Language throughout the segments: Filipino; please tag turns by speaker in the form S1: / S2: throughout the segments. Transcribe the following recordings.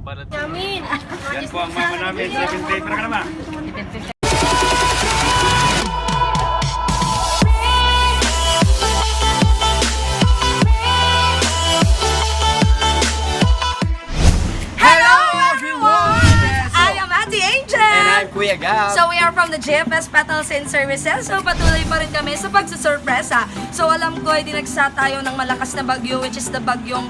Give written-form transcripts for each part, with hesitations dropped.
S1: Yamin!
S2: Yan po ang mama namin, 7 para ka naman.
S1: So we are from the Jfs Petals and Services. So patuloy pa rin kami sa pagsusurpresa. So alam ko ay dinagsa tayo ng malakas na bagyo, which is the bagyong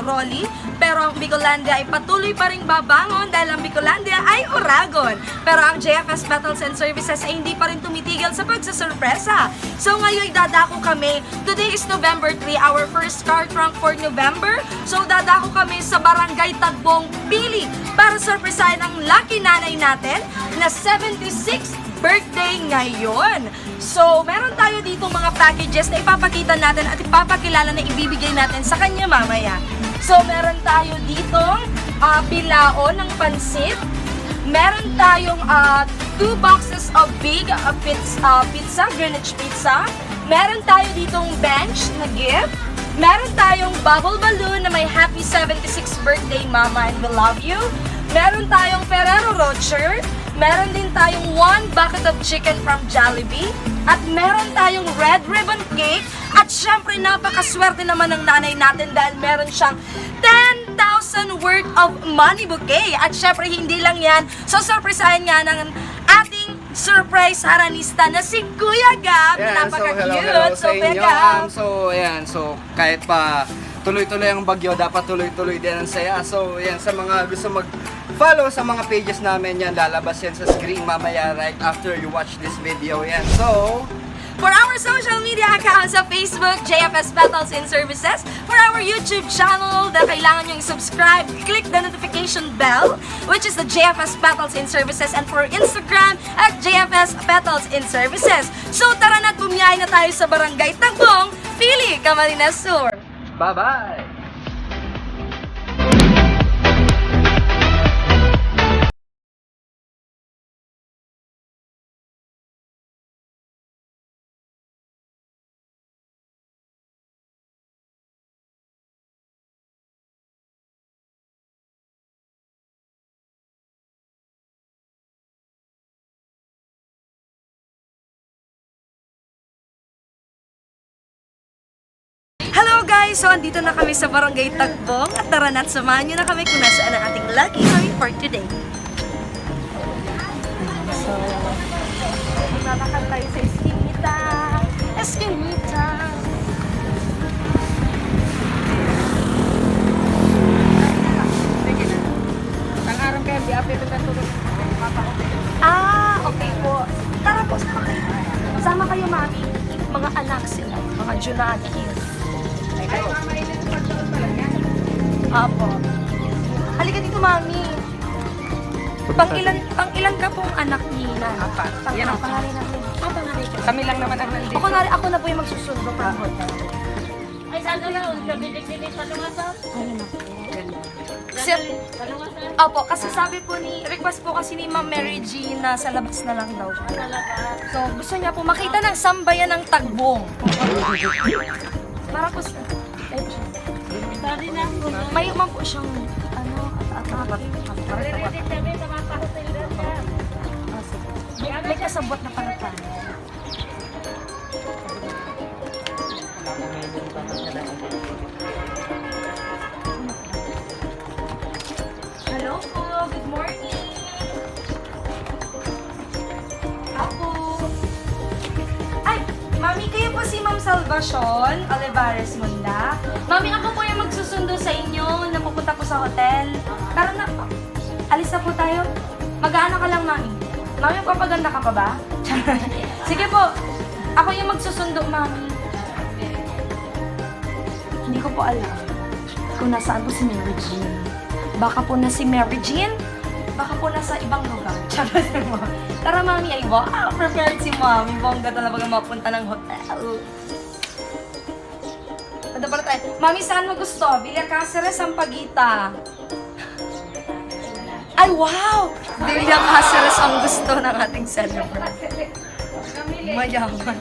S1: Rolly. Pero ang Bicolandia ay patuloy pa rin babangon dahil ang Bicolandia ay Oragon. Pero ang Jfs Petals and Services ay hindi pa rin tumitigil sa pagsusurpresa. So ngayon dadako kami. Today is November 3, our first car trunk for November. So dadako kami sa barangay Tagbong Pili para surpresahin ang lucky nanay natin na 76th birthday ngayon. So, meron tayo dito mga packages na ipapakita natin at ipapakilala na ibibigay natin sa kanya mamaya. So, meron tayo ditong bilao ng pansit. Meron tayong 2 boxes of big pizza, Greenwich pizza. Meron tayo ditong bench na gift. Meron tayong bubble balloon na may happy 76th birthday mama and we love you. Meron tayong Ferrero Rocher. Meron din tayong 1 bucket of chicken from Jollibee. At meron tayong red ribbon cake. At syempre, napakaswerte naman ng nanay natin dahil meron siyang 10,000 worth of money bouquet. At syempre, hindi lang yan. So, surprisahin nga ng ating surprise haranista na si Kuya Gab.
S3: Yeah,
S1: napaka-cute.
S3: So,
S1: Kuya Gab.
S3: So, kahit pa tuloy-tuloy ang bagyo, dapat tuloy-tuloy din ang saya. So, yan, sa mga gusto mag-follow sa mga pages namin yan, lalabas yan sa screen mamaya right after you watch this video yan. So,
S1: for our social media accounts sa Facebook, Jfs Petals and Services. For our YouTube channel na kailangan nyo i-subscribe, click the notification bell, which is the Jfs Petals and Services. And for Instagram, at Jfs Petals and Services. So tara na't bumiyahe na tayo sa barangay Tagbong Pili Camarines Sur.
S3: bye-bye!
S1: Hello guys! So andito na kami sa barangay Tagbong at tara na't samahan nyo na kami kung nasaan ang ating lucky honey for today. So, nalakad tayo sa Eskinita. Eskinita!
S4: Tangarang kayo, di apit ito tulog.
S1: Okay po. Tara po, sama kayo. Sama kayo, mami. Mga anak sila, mga Junakis.
S4: Ay, mama, ilan pa doon pala yan?
S1: Apo. Halika dito, mami. Pang-ilan ka pong anak ni Nanay?
S4: Apat. Yan ang
S1: pangalan natin. Pangalan ko.
S4: Kami lang naman ang nandito.
S1: Ako na po yung magsusundo from hotel.
S5: Ay, saan ka lang? Dinig-dinig pa lumasap?
S1: Ayun na po. Opo, kasi sabi po request po kasi ni Ma'am Mary Jhean na sa labas na lang daw siya. So, gusto niya po makita ng sambayan ng Tagbong. Marapos na.
S5: Sorry na.
S1: May umang po siyang, at
S5: Ready kami sa mga hotel doon ka.
S1: may kasabot na panatan. Hello po, good morning. Ako. Ay, mami, kayo po si Ma'am Salvacion Olivares Munda. Mami, ako po yung magsusundo sa inyo na pupunta po sa hotel. Tara na po. Alis na po tayo. Mag-aano ka lang, mami. Mami, papaganda ka pa ba? Sige po. Ako yung magsusundo, mami. Hindi ko po alam kung nasaan po si Mary Jhean. Baka po na si Mary Jhean. Baka po nasa ibang lugar. Charot mo. Tara, mami. Ay, wow. Prepared si mami. Bongga talaga mapunta ng hotel. Punta pala tayo. Mami, saan mo gusto? Villa Cáceres, Sampaguita. Ay, wow! Villa Cáceres ang gusto ng ating celebrant. Mayaman.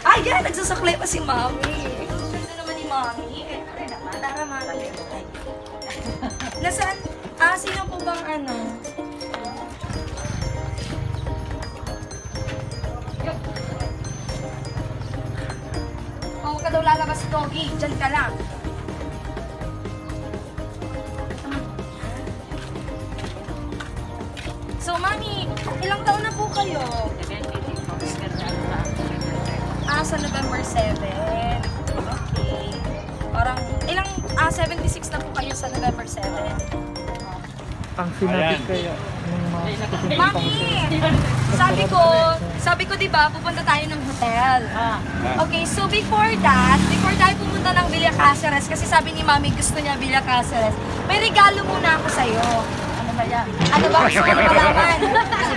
S1: Ay, yan! Nagsasaklay pa si Mami. Ganda naman ni Mami. Tara, Mami. Nasaan? Sino po bang ano? Huwag ka daw lalabas, Doggy. Diyan ka lang. So, Mami, ilang taon na po kayo? Sa November 7. Okay. Parang, 76 na po kayo sa November 7.
S6: Ang sinabi kaya ng mga
S1: Mami, sabi ko 'di ba, pupunta tayo ng hotel. Okay, so before tayo pumunta ng Villa Caceres, kasi sabi ni Mami gusto niya Villa Caceres, may regalo muna ako sa'yo. Ano ba yan? Ano ba gusto mo malaman?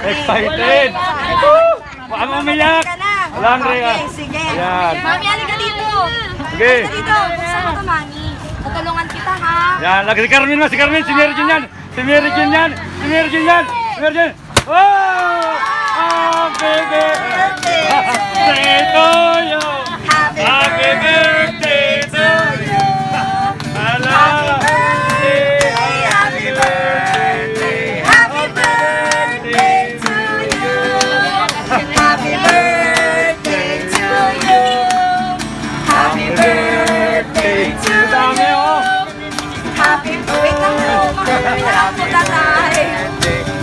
S2: Excited! Baka umiyak!
S1: Ka na.
S2: Wala, Andrea.
S1: Okay, sige.
S2: Ayan.
S1: Mami, halika dito.
S2: Sige.
S1: Halika dito. Saan ka, Mami? Tutulungan kita, ha?
S2: Yan, lagi si Carmen mo, si Carmen, si Mary Jhean yan! Si Mary Jhean yan! Si Mary Jhean yan! Si Mary Jhean! Oh! Happy birthday to you!
S1: Happy
S2: Happy birthday to you! Happy birthday!
S1: Happy birthday to you! Happy birthday to you! Happy birthday to
S2: Dami,
S1: you!
S2: oh!
S1: Happy wait lang po, wait lang po tatay.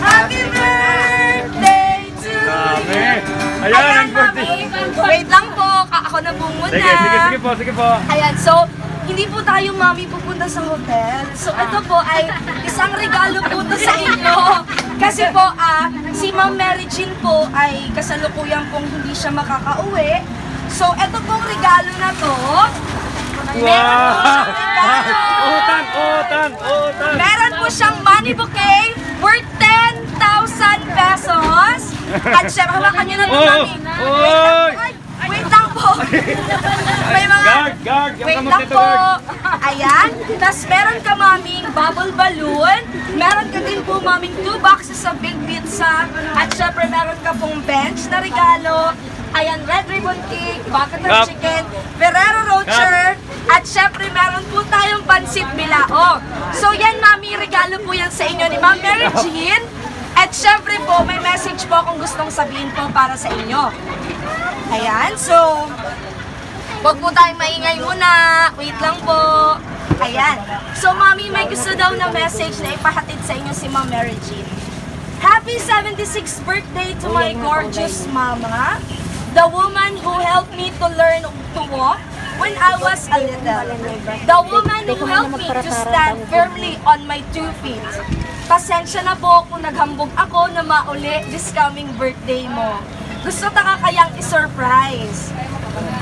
S1: Happy birthday to
S2: Dami!
S1: you!
S2: Ayan, ang birthday!
S1: Wait lang po, ako na po muna.
S2: Sige po.
S1: Ayan, so, hindi po tayo, Mami, pupunta sa hotel. So, ito po ay isang regalo po to sa inyo. Kasi po, si Ma'am Mary Jhean po ay kasalukuyan pong hindi siya makakauwi. So, ito pong regalo na to. Meron po siyang regalo.
S2: Utang!
S1: Meron po siyang money bouquet worth 10,000 pesos. At syempre, hawakan nyo na ito, Mami. Wait lang po. May mga...
S2: Guard!
S1: Wait lang po. Ayan. Tapos meron ka, Maming, bubble balloon. Meron ka din po, Maming, 2 boxes of big pizza. At syempre, meron ka pong bench na regalo. Ayan, red ribbon cake, bucket of chicken, Ferrero Rocher. At syempre, meron po tayong pansit bilao. So yan, Mami, regalo po yan sa inyo ni Ma'am Mary Jhean. At syempre po, may message po akong gustong sabihin po para sa inyo. Ayan, so, huwag po tayong maingay muna. Wait lang po. Ayan. So, Mami, may gusto daw na message na ipahatid sa inyo si Ma'am Mary Jhean. Happy 76th birthday to my gorgeous mama, the woman who helped me to learn to walk when I was a little. The woman who helped me to stand firmly on my 2 feet. Pasensya na po kung naghambog ako na mauli this coming birthday mo. Gusto ta kayang i-surprise.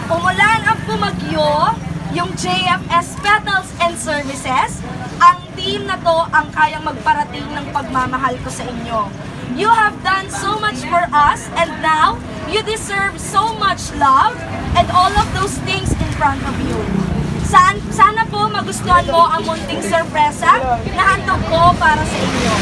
S1: Umulan ang pumagyo, yung Jfs Petals and Services, ang team na to ang kayang magparating ng pagmamahal ko sa inyo. You have done so much for us and now you deserve so much love and all of those things in front of you. Sana po magustuhan mo ang munting sorpresa na handog ko para sa inyo.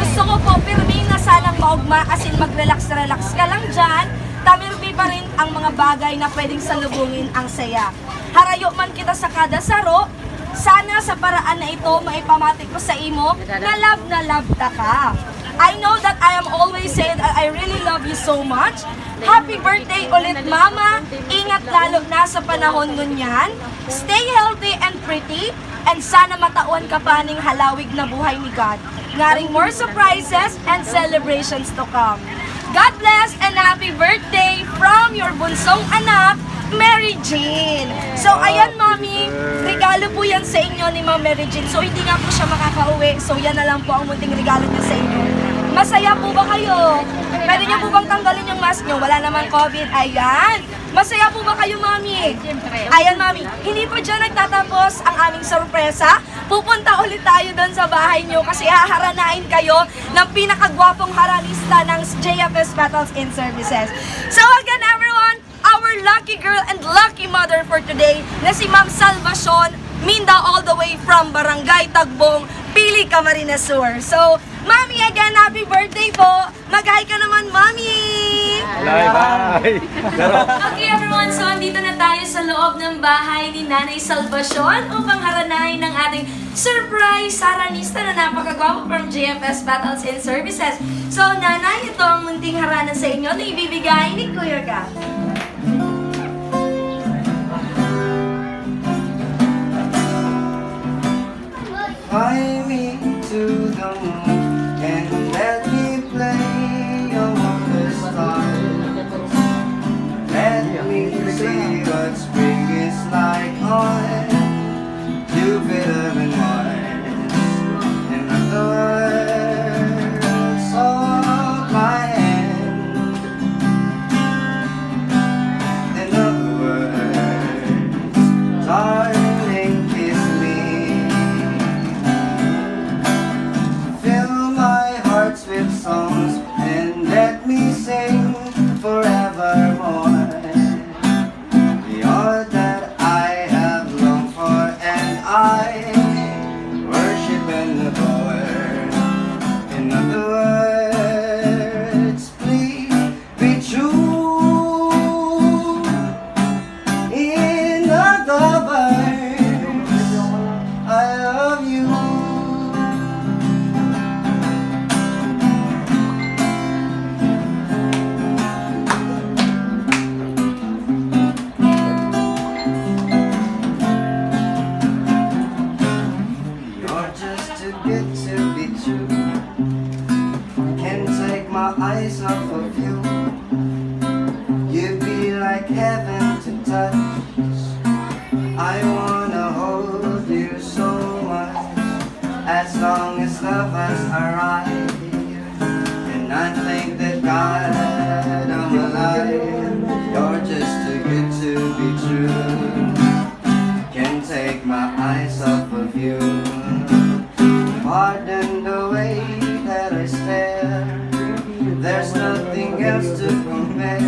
S1: Gusto ko po pirmin na sanang maugma as in mag-relax-relax ka lang dyan. Tamirmi pa rin ang mga bagay na pwedeng salubungin ang saya. Harayo man kita sa kada saro, sana sa paraan na ito maipamatik ko sa imo na love ta ka. I know that I am always saying that I really love you so much. Happy birthday ulit, Mama. Ingat lalo na sa panahon nun yan. Stay healthy and pretty. And sana matauan ka pa ng halawig na buhay ni God. Ngaring more surprises and celebrations to come. God bless and happy birthday from your bunsong anak, Mary Jhean. So, ayan, Mami, regalo po yan sa inyo ni Ma'am Mary Jhean. So, hindi nga po siya makakauwi. So, yan na lang po ang munting regalo niya sa inyo. Masaya po ba kayo? Pwede niyo po bang tanggalin yung mask niyo? Wala namang COVID. Ayan. Masaya po ba kayo, Mami? Ayan, Mami. Hindi po dyan nagtatapos ang aming sorpresa. Pupunta ulit tayo doon sa bahay niyo kasi haharanain kayo ng pinakagwapong haranista ng Jfs Petals and Services. So again, everyone, our lucky girl and lucky mother for today na si Ma'am Salvacion Minda all the way from Barangay Tagbong Pili Camarines Sur. So, Mami, again, happy birthday po! Mag-hi ka naman, Mami!
S2: Bye.
S1: Okay everyone, so andito na tayo sa loob ng bahay ni Nanay Salvacion upang haranahin ng ating surprise saranista na napakagwapo from Jfs Petals and Services. So Nanay, ito ang munting harana sa inyo na ibibigay ni Kuya Gab.
S3: Fly me to the moon and let me play among the stars. Let me see what spring is like on Jupiter and Mars. In other words, hold my hand. In other words, darling, kiss me. Fill my heart with songs and let me sing forevermore. You're that I have longed for and I worship and adore. In other words, please be true. In other words, I love you. You're just too good to be true. Can't take my eyes off of you. You'd be like heaven to touch. I wanna hold you so much. As long as love has arrived. And I think that God, I'm alive. You're just too good to be true. Can't take my eyes off of you. Pardon the way that I stare. There's nothing else to compare.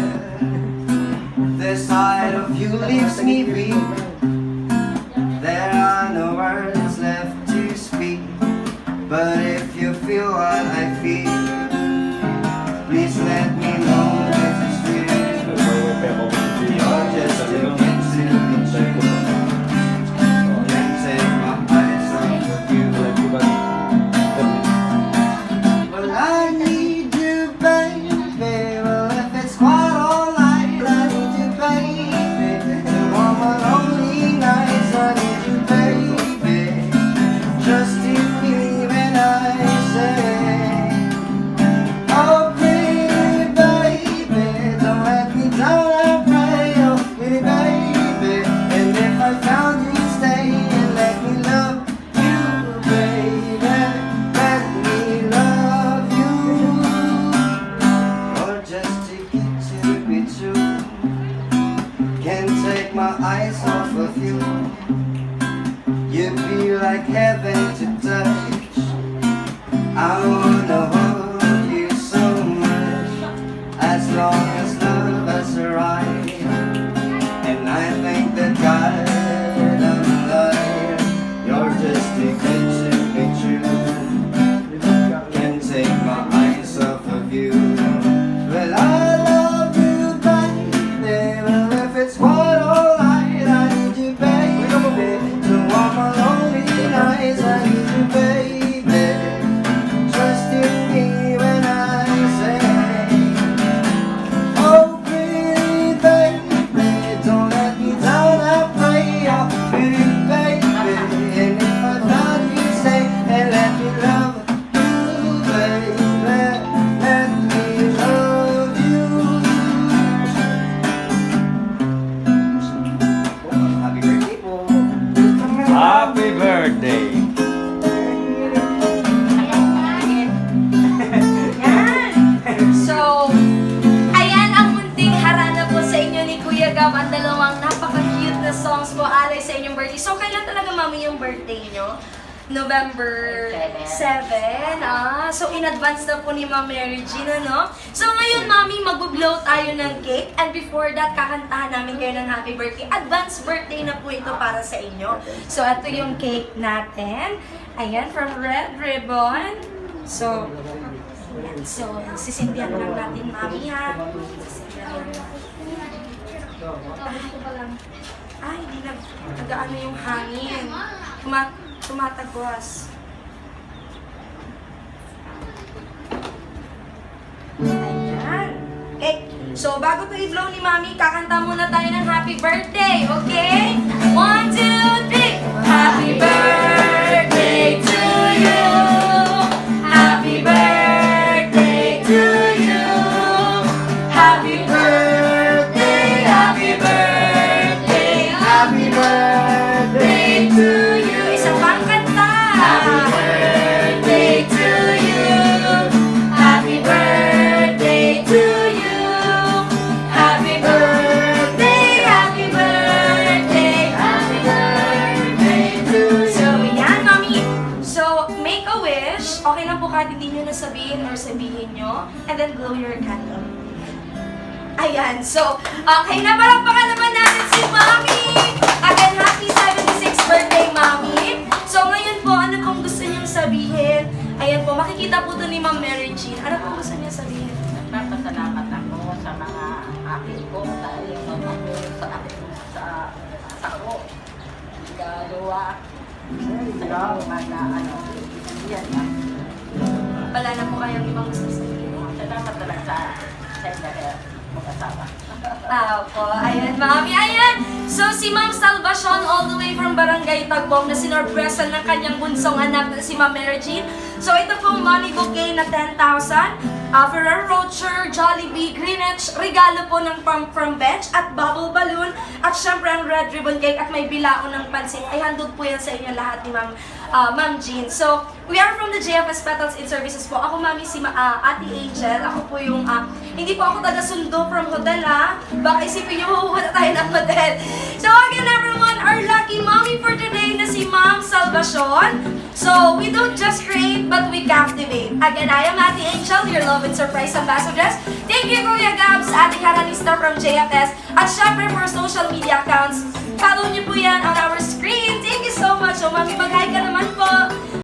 S3: This side of you leaves me weak. There are no words left to speak. But if you feel what I feel, please let me know this is real. You're just too good to be true. Can't take my eyes off of you. Well, I need you, baby. Well, if it's quite alright, I need you, baby. And on my lonely nights, I need you, baby. Trust in me when I say, oh, pretty baby, don't let me down, I pray, oh, pretty baby. And if I found you, stay and let me love you, baby. Let me love you. You're just too good to be true. Can't take my eyes off of you. You'd be like heaven to touch. I wanna hold you so much. As long as love has arrived. And I think that God, I'm alive. You're just too good to be true. Can't take my eyes off of you. Well, I love you, baby. Well, if it's quite alright, I need you, baby. To warm my lonely nights, I need you, baby. Trust in me when I say, oh, pretty baby, don't let me down, I pray, oh, pretty baby. And if I found you, stay and let me love you, baby. Let me love you. Happy birthday po.
S2: Happy birthday.
S1: So, ayan ang munting harana po sa inyo ni Kuya Gab. Ang dalawang napaka-cute na songs po alay sa inyong birthday. So, kailan talaga mami yung birthday nyo? November 7. So, in advance na po ni Ma'am Mary Jhean, no? So, ngayon, mami, mag-blow tayo ng cake. And before that, kakantahan namin kayo ng happy birthday. Advance birthday na po ito para sa inyo. So, ito yung cake natin. Ayan, from Red Ribbon. So, yan. So, sisindihan lang natin, Mami, ha? Sisindihan lang. Ay, hindi nag-ano yung hangin. Tumatagwas. Ayan. Okay. So, bago to i-blow ni Mami, kakanta muna tayo ng happy birthday. Okay? 1, 2, 3. Happy birthday to you. Happy birthday to you. Happy birthday, happy birthday, happy birthday to you. Isang pang kanta. Happy birthday to you. Happy birthday to you. Happy birthday, happy birthday, happy birthday to you. So, yan, Mami. So, make a wish. Okay lang po kahit hindi nyo nasabihin or sabihin nyo. And then blow your candle. Ayan. So, okay na. Palakpakan naman natin si Mami. Again, happy 76th birthday, Mami. So, ngayon po, ano pong gusto niyong sabihin? Ayan po, makikita po ito ni Ma'am Mary Jhean. Ano pong gusto niya sabihin?
S5: Nagpapasalamat ako sa mga akin ko dahil ako sa akin sa ko. Dalawa. Sa mga ano. Yan lang.
S1: Wala na po kayong ibang gusto sabihin.
S5: Salamat talaga sa dahil mag-asawa.
S1: Opo, ayan, Mami, ayan. So, si Ma'am Salvacion all the way from Barangay Tagbong na sinorpresan ng kanyang bunsong anak na si Ma'am Mary Jhean. So, ito pong money bouquet na 10,000. Ferrero Rocher, Jollibee, Greenwich, regalo po ng from bench at bubble balloon. At syempre ang red ribbon cake at may bilaon ng pansit. Ay, handog po yan sa inyo lahat ni Ma'am Jhean. So, we are from the Jfs Petals and Services po. Ako, Mami, si Ate Angel. Ako po yung, hindi po ako taga-sundo from hotel, ha? Baka isipin nyo, mahuha na tayo ng hotel. So, again, everyone, our lucky Mommy for today na si Ma'am Salvacion. So, we don't just create, but we captivate. Again, I am Ate Angel, your love and surprise ambassadors. Thank you, Kuya Gabs, ating haranista from JFS. At syempre, for social media accounts, follow niyo po yan on our screen. Thank you so much. So, Mami, mag-hi ka naman po.